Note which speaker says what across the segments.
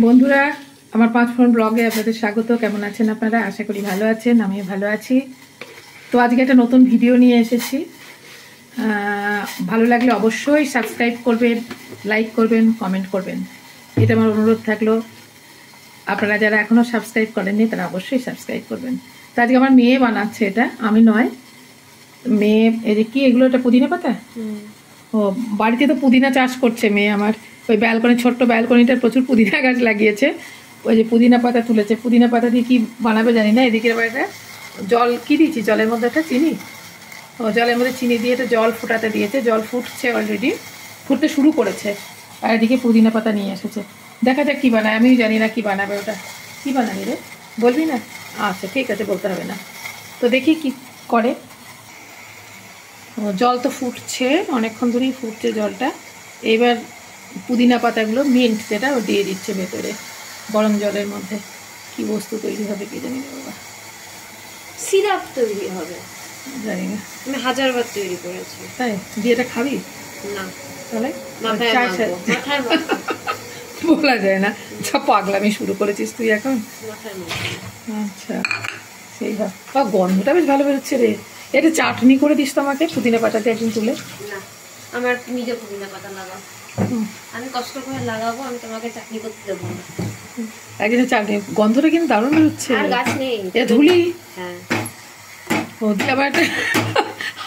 Speaker 1: বন্ধুরা আমার 5 ফোন ব্লগে আপনাদের স্বাগত। কেমন আছেন আপনারা? আশা করি ভালো আছেন, আমিও ভালো আছি। তো আজকে একটা নতুন ভিডিও নিয়ে এসেছি। ভালো লাগলে অবশ্যই সাবস্ক্রাইব করবেন, লাইক করবেন, কমেন্ট করবেন, এটা আমার অনুরোধ থাকলো। আপনারা যারা এখনও সাবস্ক্রাইব করেননি তারা অবশ্যই সাবস্ক্রাইব করবেন। তো আজকে আমার মেয়ে বানাচ্ছে, এটা আমি নয়, মেয়ে। এই যে কি এগুলো, এটা পুদিনা পাতা। ও বাড়িতে তো পুদিনা চাষ করছে মেয়ে আমার, ওই ব্যালকনি, ছোট্ট ব্যালকনিটার প্রচুর পুদিনা গাছ লাগিয়েছে। ওই যে পুদিনা পাতা তুলেছে, পুদিনা পাতা দিয়ে কী বানাবে জানি না। এদিকে আবার এটা জল কী দিয়েছি, জলের মধ্যে একটা চিনি, ও জলের মধ্যে চিনি দিয়ে এটা জল ফুটাতে দিয়েছে, জল ফুটছে অলরেডি, ফুটতে শুরু করেছে। আর এদিকে পুদিনা পাতা নিয়ে এসেছে, দেখা যাক কী বানায়, আমিও জানি না কী বানাবে। ওটা কী বানাবি রে, বলবি না? আচ্ছা ঠিক আছে, বলতে হবে না। তো দেখি কি করে। জল তো ফুটছে, অনেকক্ষণ ধরেই ফুটছে জলটা। এবার পুদিনা পাতাগুলো, মিন্ট যেটা, ও দিয়ে দিচ্ছে ভেতরে গরম জলের মধ্যে। কি বস্তু তৈরি হবে কি জানি না বাবা।
Speaker 2: সিরাপ তৈরি হবে
Speaker 1: জানি না,
Speaker 2: আমি 1000বার তৈরি করেছি।
Speaker 1: তাই দিয়ে এটা খাবি
Speaker 2: না,
Speaker 1: তাহলে
Speaker 2: মাথায়
Speaker 1: বলা যায় না। সব পাগলামি শুরু করেছিস তুই এখন। আচ্ছা সেই ভাব, গন্ধটা বেশ ভালো বেরোচ্ছে রে। এটা চাটনি করে দিস তো আমাকে, পুদিনা পাতাতে একদিন তুলে।
Speaker 2: না, আমার নিজে পুদিনা পাতা লাগাও, আমি কষ্ট করে লাগাবো, আমি তোমাকে চাটনি করতে দেবো না।
Speaker 1: একদিনের চাটনি গন্ধটা কিন্তু দারুণ বেরোচ্ছে।
Speaker 2: আর গাছ নেই,
Speaker 1: এটা ধুলি।
Speaker 2: হ্যাঁ
Speaker 1: ও দিয়ে আবার একটা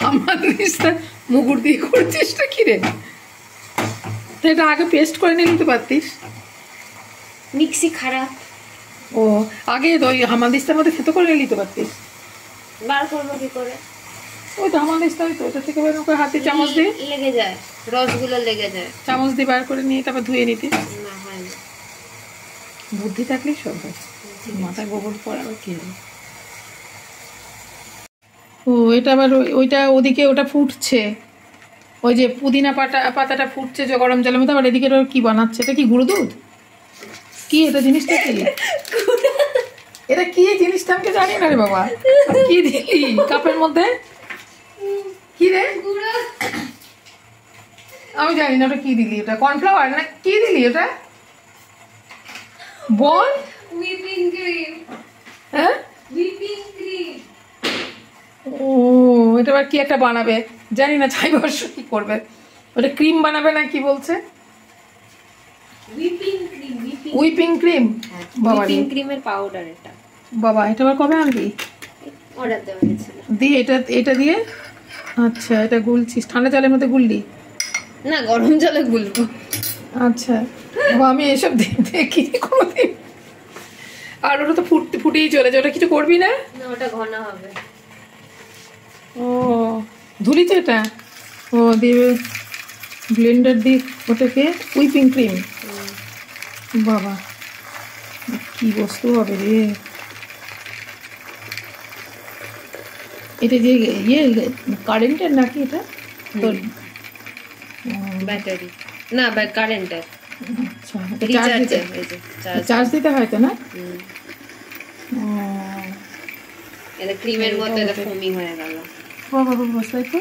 Speaker 1: আমার জিনিসটা মুগুর দিয়ে করছিস টা কি রে? তো এটা আগে পেস্ট করে নিয়ে নিতে পারতিস।
Speaker 2: মিক্সি খারাপ।
Speaker 1: ও আগে ওই হামানদিস্তার মধ্যে খেতে করে নিয়ে নিতে পারতিস।
Speaker 2: বার করবো কি করে?
Speaker 1: ওই তো হামানদিস্তা, তো ওটা থেকে বের করে হাতে চামচ দিয়ে
Speaker 2: লেগে যায়, রসগুলো লেগে যায়,
Speaker 1: চামচ দিয়ে বার করে নিয়ে তারপর ধুয়ে নিতিস।
Speaker 2: না হয় না।
Speaker 1: বুদ্ধি থাকলেই সব হয়, মাথায় গোবর পড়া আবার কি হবে। ও এটা আবার ওইটা ওদিকে ওটা ফুটছে, ওই যে পুদিনা পাতাটা ফুটছে যে গরম জলের মধ্যে। আবার এদিকে ওটা কি বানাচ্ছে, এটা কি গুঁড়ো দুধ? কি এটা জিনিসটা কি? এটা কি জিনিসটা আমি জানি না রে বাবা। কি দিলি কাপের মধ্যে? কি রে? আমি জানি না ওটা কি দিলি। ওটা কর্নফ্লাওয়ার না কি দিলি ওটা? বল।
Speaker 2: Whipping cream.
Speaker 1: হ্যাঁ
Speaker 2: হুইপিং ক্রিম।
Speaker 1: ও এটা আবার কি একটা বানাবে জানি না, ছাই বর্ষ কি করবে। ওটা ক্রিম বানাবে না কি বলছে?
Speaker 2: Whipping cream.
Speaker 1: Whipping cream. বাবা
Speaker 2: হুইপিং ক্রিমের পাউডার এটা।
Speaker 1: বাবা এটা আবার কবে আনবি?
Speaker 2: অর্ডার দেওয়া হয়েছিল।
Speaker 1: দিয়ে এটা দিয়ে, আচ্ছা এটা গুলছিস ঠান্ডা জলের মধ্যে গুললি?
Speaker 2: না, গরম জলে গুলবো।
Speaker 1: আচ্ছা আমি এসব দেখি কোনোদিন। আর ওটা তো ফুটেই চলে যায়, ওটা কিছু করবি না?
Speaker 2: না, ওটা ঘন হবে।
Speaker 1: ও ধুলি তো এটা। ও দিয়ে ব্লেন্ডার দিয়ে ওটাকে হুইপিং ক্রিম। বাবা কি বস্তু হবে রে এটা। যে ইয়ে কারেন্টের নাকি এটা? তোর
Speaker 2: ব্যাটারি না, কারেন্টের।
Speaker 1: আচ্ছা চার্জ দিতে হয় তো না?
Speaker 2: এটা ক্রিমের মতো, এটা ফোমি হয়ে গেল।
Speaker 1: বাবা বসাই তো,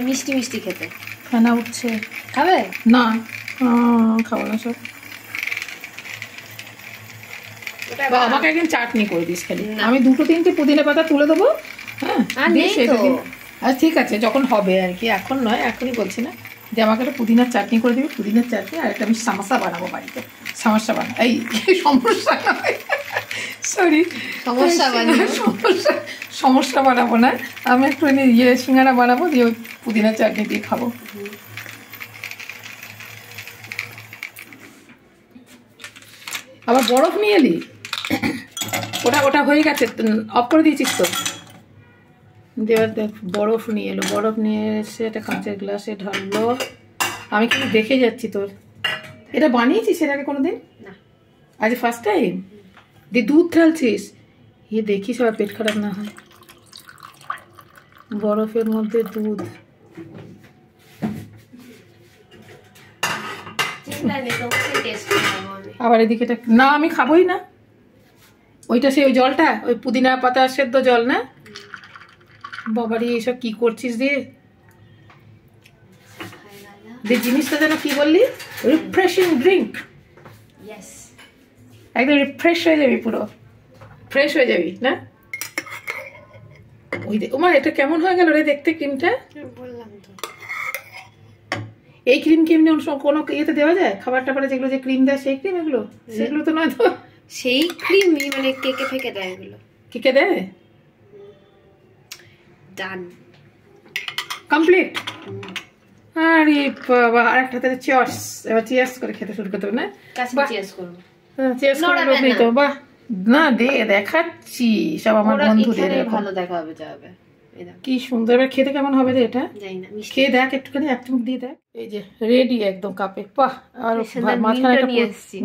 Speaker 2: মিষ্টি মিষ্টি খেতে।
Speaker 1: ফেনা উঠছে।
Speaker 2: খাবে
Speaker 1: না? খাবো না সব। আমাকে একদিন চাটনি করে দিস খালি, আমি 2-3টে পুদিনা পাতা তুলে দেবো। হ্যাঁ আচ্ছা ঠিক আছে, যখন হবে আর কি, এখন নয়, এখনই বলছি না। যে আমাকে একটা পুদিনার চাটনি করে দিবি, পুদিনার চাটনি। আর একটা আমি সামোসা বানাবো বাড়িতে, সমস্যা বানাবো। এই সমস্যা সরি সমস্যা বানাবো না, আমি একটু সিঙ্গারা বানাবো, দিয়ে ওই পুদিনার চাটনি দিয়ে খাবো। আবার বরফ নিয়ে এলি? ওটা হয়ে গেছে, অফ করে দিয়েছিস তো? দেবার দেখ, বরফ নিয়ে এলো, বরফ নিয়ে এসে একটা কাঁচের গ্লাসে ঢাললো। আমি কিন্তু দেখে যাচ্ছি তোর। এটা বানিয়েছিস এর আগে কোনোদিন?
Speaker 2: না,
Speaker 1: আজ ফার্স্ট টাইম। দিয়ে দুধ ঢালছিস? দেখিস আবার পেট খারাপ না হয়। বরফের মধ্যে দুধ। আবার এদিকে না, আমি খাবোই না ওইটা। সে ওই জলটা, ওই পুদিনা পাতা সেদ্ধ জল না? বাবারি এইসব কি করছিস দিয়ে? জিনিসটা যেন কি বললি? Refreshing drink. একদম ফ্রেশ হয়ে যাবি, পুরো ফ্রেশ হয়ে যাবি না? ওই ওমা এটা কেমন হয়ে গেল রে দেখতে ক্রিমটা।
Speaker 2: বললাম তো
Speaker 1: এই ক্রিম কি এমনি কোনো ইয়েতে দেওয়া যায়? খাবার টাবারে যেগুলো যে ক্রিম দেয় সেই ক্রিম এগুলো? সেগুলো তো নয় তো।
Speaker 2: সেই ক্রিমই মানে কেকে ফেকে দেয় এগুলো।
Speaker 1: কেকে দেয়?
Speaker 2: ডান,
Speaker 1: কমপ্লিট। আরে বাবা, আর একটা হাতে চিয়ার্স। এবার চিয়ার্স করে খেতে শুরু করতে হবে না?
Speaker 2: কাছে চিয়ার্স করব।
Speaker 1: চিয়ার্স করে লোক নেই তো। বাহ, না দে দেখাচ্ছি সব আমার বন্ধুদের।
Speaker 2: ভালো দেখা হবে যাবে।
Speaker 1: কি সুন্দর। এবার খেতে কেমন হবে রে এটা?
Speaker 2: জানি না,
Speaker 1: খেয়ে দেখ একটুখানি, এক চামচ দিয়ে দেখ। এই যে রেডি একদম কাপে। বাহ, আর মাঝখানে একটা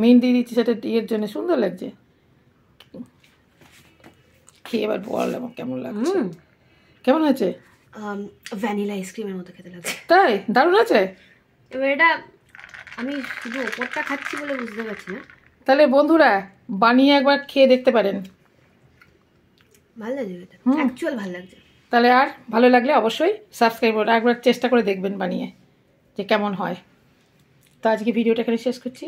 Speaker 1: মিন্ট দিয়ে দিচ্ছি, সেটা ইয়ের জন্য সুন্দর লাগছে। খেয়ে এবার বল কেমন লাগছে। কেমন হয়েছে?
Speaker 2: ভ্যানিলা আইসক্রিমের মতো খেতে লাগছে।
Speaker 1: তাই? দারুণ আছে।
Speaker 2: এবার এটা আমি শুধু ওপরটা খাচ্ছি বলে বুঝতে পারছি না।
Speaker 1: তাহলে বন্ধুরা বানিয়ে একবার খেয়ে দেখতে পারেন।
Speaker 2: ভালো লাগছে এটা, অ্যাকচুয়াল ভালো লাগছে।
Speaker 1: তাহলে আর ভালো লাগলে অবশ্যই সাবস্ক্রাইব করুন, একবার চেষ্টা করে দেখবেন বানিয়ে যে কেমন হয়। তো আজকে ভিডিওটা এখানে শেষ করছি।